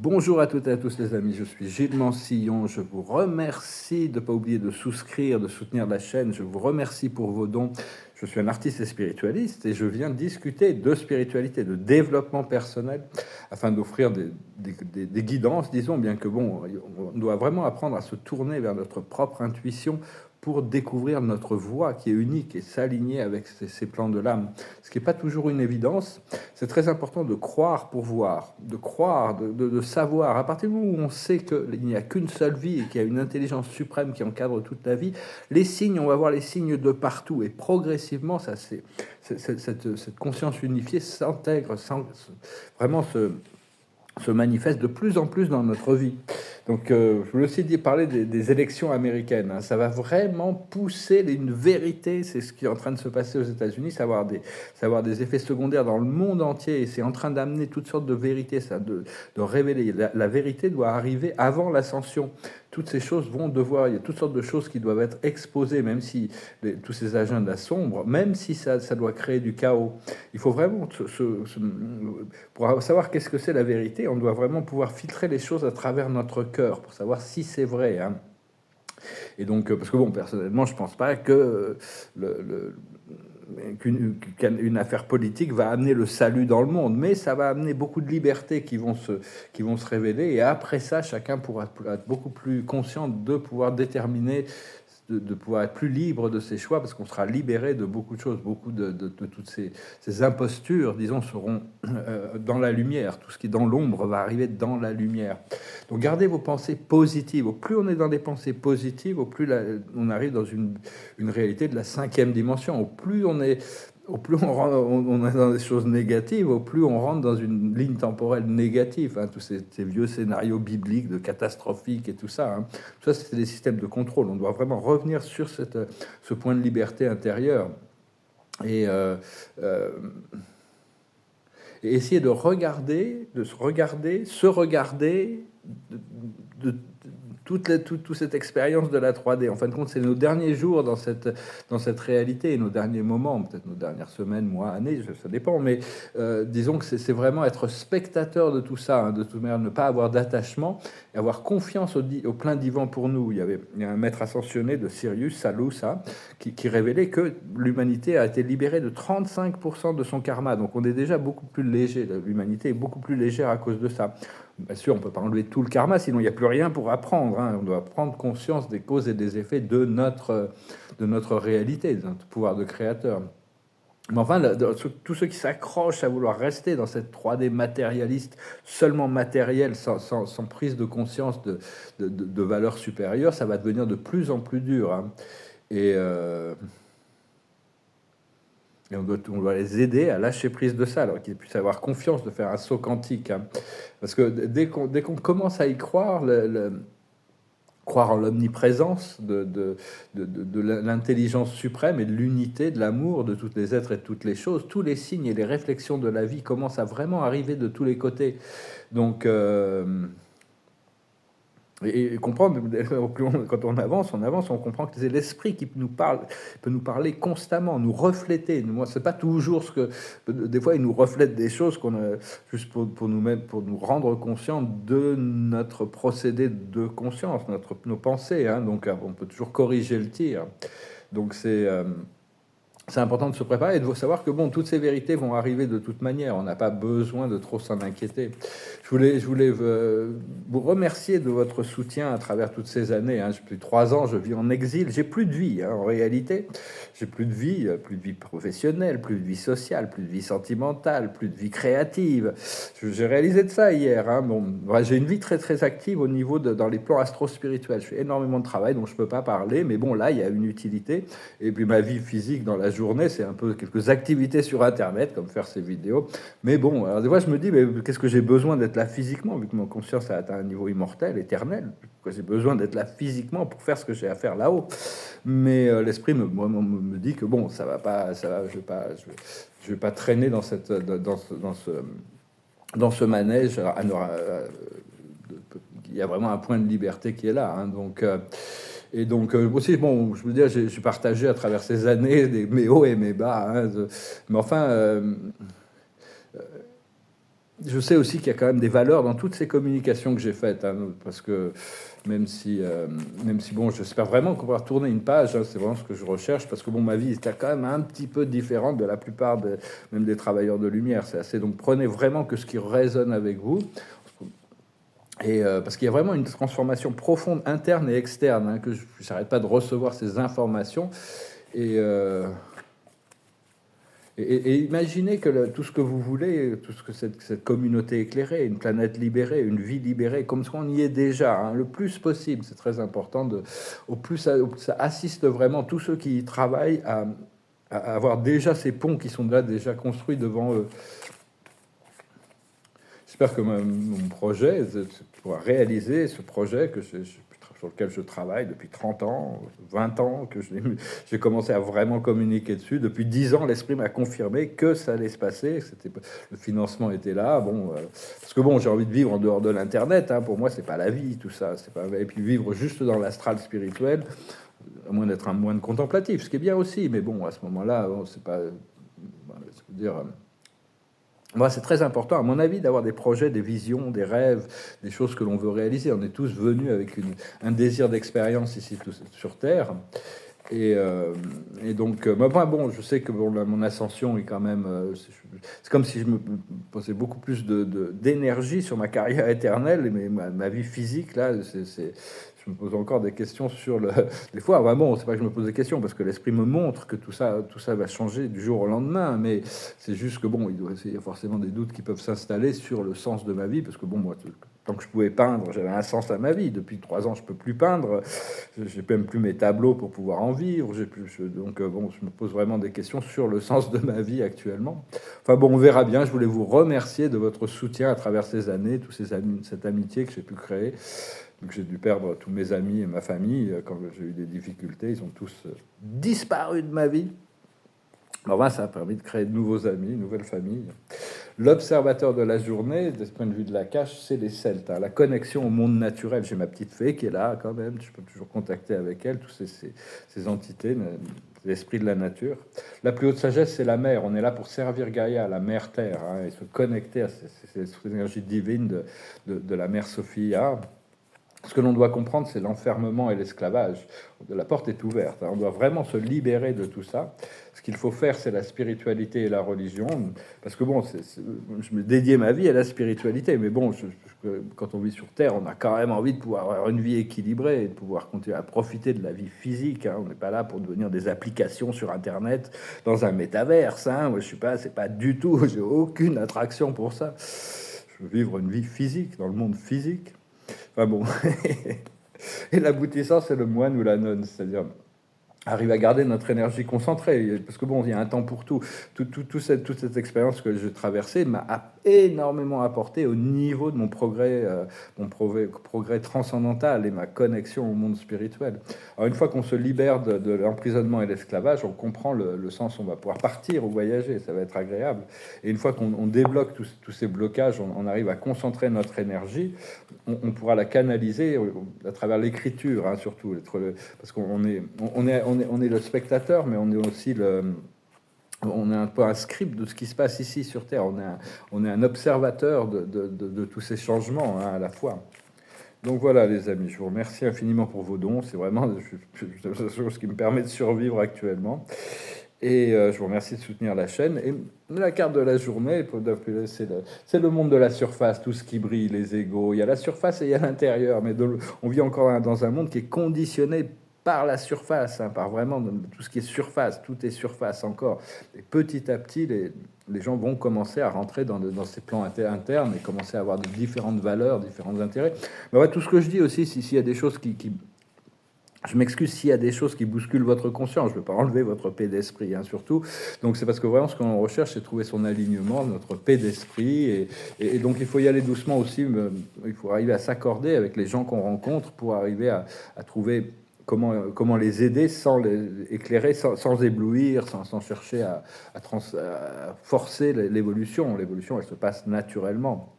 Bonjour à toutes et à tous les amis, je suis Gilles Mansillon, je vous remercie de ne pas oublier de souscrire, de soutenir la chaîne, je vous remercie pour vos dons. Je suis un artiste et spiritualiste et je viens discuter de spiritualité, de développement personnel, afin d'offrir des guidances, disons, bien que bon, on doit vraiment apprendre à se tourner vers notre propre intuition pour découvrir notre voie qui est unique et s'aligner avec ces plans de l'âme, ce qui n'est pas toujours une évidence. C'est très important de croire pour voir, de croire, de savoir. À partir du moment où on sait qu'il n'y a qu'une seule vie et qu'il y a une intelligence suprême qui encadre toute la vie, les signes, on va voir les signes de partout. Et progressivement, cette conscience unifiée s'intègre, vraiment se manifeste de plus en plus dans notre vie. Donc, je voulais aussi parler des élections américaines. Hein. Ça va vraiment pousser une vérité. C'est ce qui est en train de se passer aux États-Unis. Ça va avoir des effets secondaires dans le monde entier. Et c'est en train d'amener toutes sortes de vérités, de révéler. La vérité doit arriver avant l'ascension. Toutes ces choses vont devoir... Il y a toutes sortes de choses qui doivent être exposées, même si tous ces agendas sombres, même si ça doit créer du chaos. Il faut vraiment... pour savoir qu'est-ce que c'est la vérité, on doit vraiment pouvoir filtrer les choses à travers notre cœur pour savoir si c'est vrai. Hein. Et donc, parce que bon, personnellement, je pense pas que qu'une affaire politique va amener le salut dans le monde, mais ça va amener beaucoup de libertés qui vont se révéler. Et après ça, chacun pourra être beaucoup plus conscient de pouvoir déterminer, de pouvoir être plus libre de ses choix, parce qu'on sera libéré de beaucoup de choses, beaucoup de toutes ces impostures, disons, seront dans la lumière. Tout ce qui est dans l'ombre va arriver dans la lumière. Donc gardez vos pensées positives. Au plus on est dans des pensées positives, au plus on arrive dans une réalité de la 5e dimension. Au plus on est dans des choses négatives, au plus on rentre dans une ligne temporelle négative. Hein, tous ces vieux scénarios bibliques de catastrophiques et tout ça. Hein. Tout ça, c'est des systèmes de contrôle. On doit vraiment revenir sur ce point de liberté intérieure et essayer de se regarder de toute cette expérience de la 3D. En fin de compte, c'est nos derniers jours dans cette réalité, nos derniers moments, peut-être nos dernières semaines, mois, années, ça dépend, mais disons que c'est vraiment être spectateur de tout ça, hein, de toute manière, ne pas avoir d'attachement, et avoir confiance au plein divan pour nous. Il y a un maître ascensionné de Sirius, Salus, hein, qui révélait que l'humanité a été libérée de 35% de son karma, donc on est déjà beaucoup plus léger, l'humanité est beaucoup plus légère à cause de ça. Bien sûr, on ne peut pas enlever tout le karma, sinon il n'y a plus rien pour apprendre. Hein. On doit prendre conscience des causes et des effets de notre réalité, de notre pouvoir de créateur. Mais enfin, tous ceux qui s'accrochent à vouloir rester dans cette 3D matérialiste, seulement matérielle, sans prise de conscience de valeurs supérieures, ça va devenir de plus en plus dur. Hein. Et on doit les aider à lâcher prise de ça, alors qu'ils puissent avoir confiance de faire un saut quantique. Hein. Parce que dès qu'on commence à y croire, croire en l'omniprésence de l'intelligence suprême et de l'unité, de l'amour de tous les êtres et de toutes les choses, tous les signes et les réflexions de la vie commencent à vraiment arriver de tous les côtés. Donc... Et comprendre, quand on avance, on comprend que c'est l'esprit qui peut nous parler constamment, nous refléter. Moi, c'est pas toujours ce que... Des fois, il nous reflète des choses juste pour nous rendre conscients de notre procédé de conscience, nos pensées. Hein, donc, on peut toujours corriger le tir. Donc, c'est important de se préparer et de savoir que bon, toutes ces vérités vont arriver de toute manière. On n'a pas besoin de trop s'en inquiéter. Je voulais vous remercier de votre soutien à travers toutes ces années. Hein. Depuis 3 ans, je vis en exil. J'ai plus de vie, hein, en réalité. J'ai plus de vie professionnelle, plus de vie sociale, plus de vie sentimentale, plus de vie créative. J'ai réalisé de ça hier. Hein. Bon, j'ai une vie très très active au niveau dans les plans astro-spirituels. Je fais énormément de travail, donc je peux pas parler. Mais bon, là, il y a une utilité. Et puis ma vie physique dans la journée, c'est un peu quelques activités sur Internet, comme faire ces vidéos. Mais bon, alors des fois, je me dis, mais qu'est-ce que j'ai besoin d'être là physiquement, vu que mon conscience a atteint un niveau immortel, éternel, que j'ai besoin d'être là physiquement pour faire ce que j'ai à faire là-haut. Mais l'esprit me dit que bon, ça va pas, je vais pas traîner dans ce manège. Il y a vraiment un point de liberté qui est là. Hein, donc... Et donc aussi, bon, je veux dire, j'ai partagé à travers ces années mes hauts et mes bas. Hein, mais enfin, je sais aussi qu'il y a quand même des valeurs dans toutes ces communications que j'ai faites, hein, parce que même si bon, j'espère vraiment qu'on va retourner une page, hein, c'est vraiment ce que je recherche, parce que bon, ma vie était quand même un petit peu différente de la plupart même des travailleurs de lumière. C'est assez, donc prenez vraiment que ce qui résonne avec vous. Et parce qu'il y a vraiment une transformation profonde interne et externe, hein, que je n'arrête pas de recevoir ces informations. Et, et imaginez que tout ce que vous voulez, tout ce que cette communauté éclairée, une planète libérée, une vie libérée, comme ce qu'on y est déjà, hein, le plus possible, c'est très important, au plus ça assiste vraiment tous ceux qui y travaillent à avoir déjà ces ponts qui sont là déjà construits devant eux. J'espère que mon projet, pouvoir réaliser ce projet sur lequel je travaille depuis 30 ans, 20 ans, que j'ai commencé à vraiment communiquer dessus. Depuis 10 ans, l'esprit m'a confirmé que ça allait se passer. Le financement était là. Bon, parce que bon, j'ai envie de vivre en dehors de l'Internet. Hein. Pour moi, c'est pas la vie, tout ça. C'est pas, et puis vivre juste dans l'astral spirituel, à moins d'être un moine contemplatif, ce qui est bien aussi. Mais bon, à ce moment-là, bon, c'est pas... Je veux dire... Moi, c'est très important, à mon avis, d'avoir des projets, des visions, des rêves, des choses que l'on veut réaliser. On est tous venus avec un désir d'expérience ici sur Terre. Et donc, bon, je sais que bon, mon ascension est quand même... c'est comme si je me posais beaucoup plus d'énergie sur ma carrière éternelle, mais ma vie physique, là, je me pose encore des questions sur le... Des fois, bon, c'est pas que je me pose des questions, parce que l'esprit me montre que tout ça va changer du jour au lendemain, mais c'est juste que, bon, il y a forcément des doutes qui peuvent s'installer sur le sens de ma vie, parce que, bon, moi, tant que je pouvais peindre, j'avais un sens à ma vie. Depuis 3 ans, je peux plus peindre, j'ai même plus mes tableaux pour pouvoir en vivre, donc, bon, je me pose vraiment des questions sur le sens de ma vie actuellement. Enfin, bon, on verra bien. Je voulais vous remercier de votre soutien à travers ces années, cette amitié que j'ai pu créer. Donc j'ai dû perdre tous mes amis et ma famille quand j'ai eu des difficultés. Ils ont tous disparu de ma vie. Alors, ça a permis de créer de nouveaux amis, une nouvelle famille. L'observateur de la journée, de ce point de vue de la cache, c'est les Celtes. Hein. La connexion au monde naturel. J'ai ma petite fée qui est là quand même. Je peux toujours contacter avec elle, toutes ces entités, l'esprit de la nature. La plus haute sagesse, c'est la mer. On est là pour servir Gaïa, la mère Terre, hein, et se connecter à cette énergie divine de la mère Sophia. Ce que l'on doit comprendre, c'est l'enfermement et l'esclavage. La porte est ouverte. Hein. On doit vraiment se libérer de tout ça. Ce qu'il faut faire, c'est la spiritualité et la religion. Parce que bon, je me dédiais ma vie à la spiritualité. Mais bon, quand on vit sur Terre, on a quand même envie de pouvoir avoir une vie équilibrée et de pouvoir continuer à profiter de la vie physique. Hein. On n'est pas là pour devenir des applications sur Internet dans un métaverse. Hein. Moi, je suis pas, c'est pas du tout. J'ai aucune attraction pour ça. Je veux vivre une vie physique dans le monde physique. Enfin bon, et l'aboutissant, c'est le moine ou la nonne, c'est-à-dire arrive à garder notre énergie concentrée, parce que bon, il y a un temps pour tout. Toute cette expérience que j'ai traversée m'a énormément apporté au niveau de mon progrès transcendantal et ma connexion au monde spirituel. Alors une fois qu'on se libère de l'emprisonnement et l'esclavage, on comprend le sens, on va pouvoir partir ou voyager, ça va être agréable. Et une fois qu'on débloque tous ces blocages, on arrive à concentrer notre énergie, on pourra la canaliser à travers l'écriture, hein, surtout, parce qu'on est le spectateur, mais on est aussi on est un peu un script de ce qui se passe ici sur Terre. On est un observateur de tous ces changements, hein, à la fois. Donc voilà, les amis, je vous remercie infiniment pour vos dons. C'est vraiment la chose qui me permet de survivre actuellement. Et je vous remercie de soutenir la chaîne. Et la carte de la journée, c'est le monde de la surface, tout ce qui brille, les égaux. Il y a la surface et il y a l'intérieur. Mais on vit encore dans un monde qui est conditionné par la surface, hein, par vraiment tout ce qui est surface. Tout est surface encore. Et petit à petit, les gens vont commencer à rentrer dans ces plans internes et commencer à avoir de différentes valeurs, différents intérêts. Mais ouais, tout ce que je dis aussi, s'il y a des choses je m'excuse s'il y a des choses qui bousculent votre conscience. Je ne veux pas enlever votre paix d'esprit, hein, surtout. Donc c'est parce que vraiment ce qu'on recherche, c'est trouver son alignement, notre paix d'esprit. Et donc il faut y aller doucement aussi. Il faut arriver à s'accorder avec les gens qu'on rencontre pour arriver à trouver comment les aider sans les éclairer, sans éblouir, sans chercher à forcer l'évolution. L'évolution, elle se passe naturellement.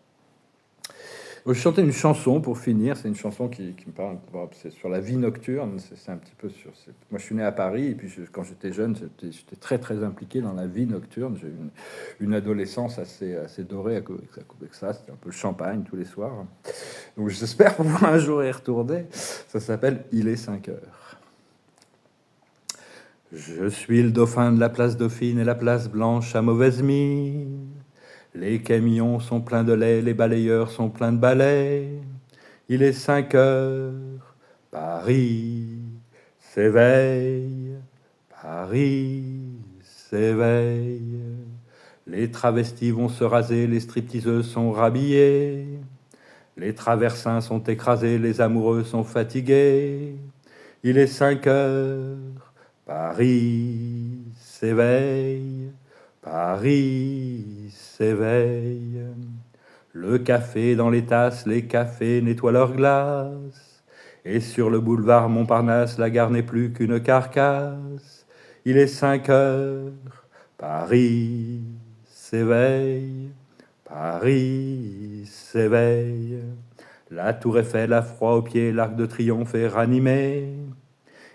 Je chantais une chanson pour finir. C'est une chanson qui me parle. C'est sur la vie nocturne. C'est un petit peu sur. Moi, je suis né à Paris et puis quand j'étais jeune, j'étais très très impliqué dans la vie nocturne. J'ai eu une adolescence assez dorée avec ça. C'était un peu le champagne tous les soirs. Donc j'espère pouvoir un jour y retourner. Ça s'appelle Il est 5 heures. Je suis le dauphin de la place Dauphine et la place Blanche à mauvaise mine. Les camions sont pleins de lait, les balayeurs sont pleins de balais. Il est 5 heures, Paris s'éveille, Paris s'éveille. Les travestis vont se raser, les stripteaseuses sont rhabillées. Les traversins sont écrasés, les amoureux sont fatigués. Il est 5 heures, Paris s'éveille, Paris s'éveille. Le café dans les tasses, les cafés nettoient leurs glaces. Et sur le boulevard Montparnasse, la gare n'est plus qu'une carcasse. Il est 5 heures, Paris s'éveille, Paris s'éveille. La tour Eiffel a froid aux pieds, l'arc de triomphe est ranimé.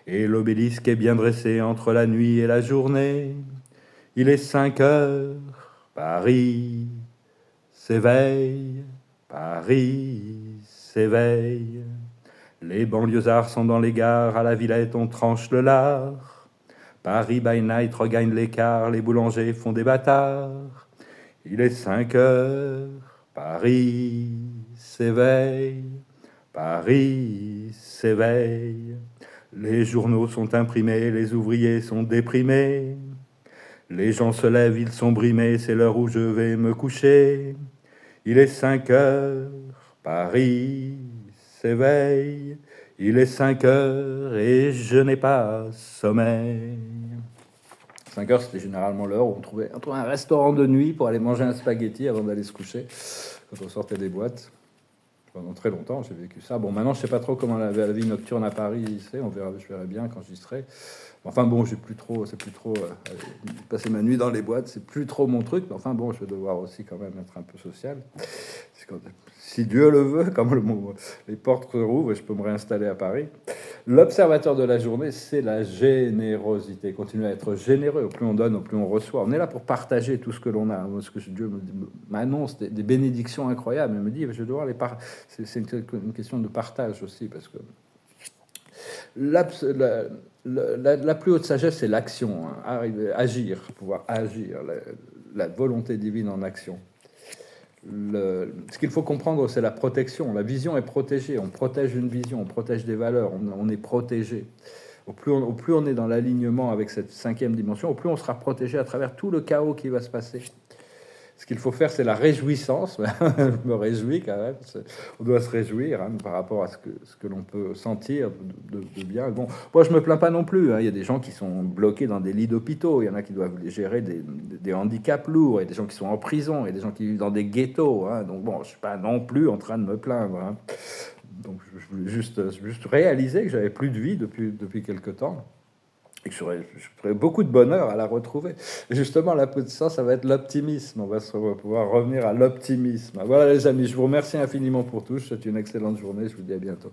Et l'obélisque est bien dressé entre la nuit et la journée. Il est 5 heures, Paris s'éveille, Paris s'éveille. Les banlieusards sont dans les gares, à la Villette on tranche le lard. Paris by night regagne l'écart, les boulangers font des bâtards. Il est 5 heures, Paris s'éveille, Paris s'éveille. Les journaux sont imprimés, les ouvriers sont déprimés. Les gens se lèvent, ils sont brimés, c'est l'heure où je vais me coucher. Il est 5 heures, Paris s'éveille. Il est 5 heures et je n'ai pas sommeil. 5 heures, c'était généralement l'heure où on trouvait un restaurant de nuit pour aller manger un spaghetti avant d'aller se coucher, quand on sortait des boîtes. Pendant très longtemps, j'ai vécu ça. Bon, maintenant, je sais pas trop comment la vie nocturne à Paris, c'est. Je verrai bien quand j'y serai. Enfin bon, c'est plus trop passer ma nuit dans les boîtes, c'est plus trop mon truc. Mais enfin bon, je vais devoir aussi quand même être un peu social. Si Dieu le veut, comme les portes se rouvrent, et je peux me réinstaller à Paris. L'observateur de la journée, c'est la générosité. Continuer à être généreux. Au plus on donne, au plus on reçoit. On est là pour partager tout ce que l'on a. Ce que Dieu m'annonce des bénédictions incroyables. Il me dit, je vais devoir les partager. C'est une question de partage aussi, parce que la plus haute sagesse, c'est l'action. Agir, pouvoir agir. La volonté divine en action. Ce qu'il faut comprendre, c'est la protection. La vision est protégée. On protège une vision, on protège des valeurs, on est protégé. Au plus on est dans l'alignement avec cette 5e dimension, au plus on sera protégé à travers tout le chaos qui va se passer. Ce qu'il faut faire, c'est la réjouissance. Je me réjouis quand même. On doit se réjouir par rapport à ce que l'on peut sentir de bien. Bon, moi, je me plains pas non plus. Il y a des gens qui sont bloqués dans des lits d'hôpitaux. Il y en a qui doivent gérer des handicaps lourds. Il y a des gens qui sont en prison. Il y a des gens qui vivent dans des ghettos. Donc bon, je suis pas non plus en train de me plaindre. Donc je voulais juste réaliser que j'avais plus de vie depuis quelque temps. Et que j'aurais beaucoup de bonheur à la retrouver. Et justement, la puissance, ça va être l'optimisme. On va pouvoir revenir à l'optimisme. Voilà les amis, je vous remercie infiniment pour tout. Je vous souhaite une excellente journée. Je vous dis à bientôt.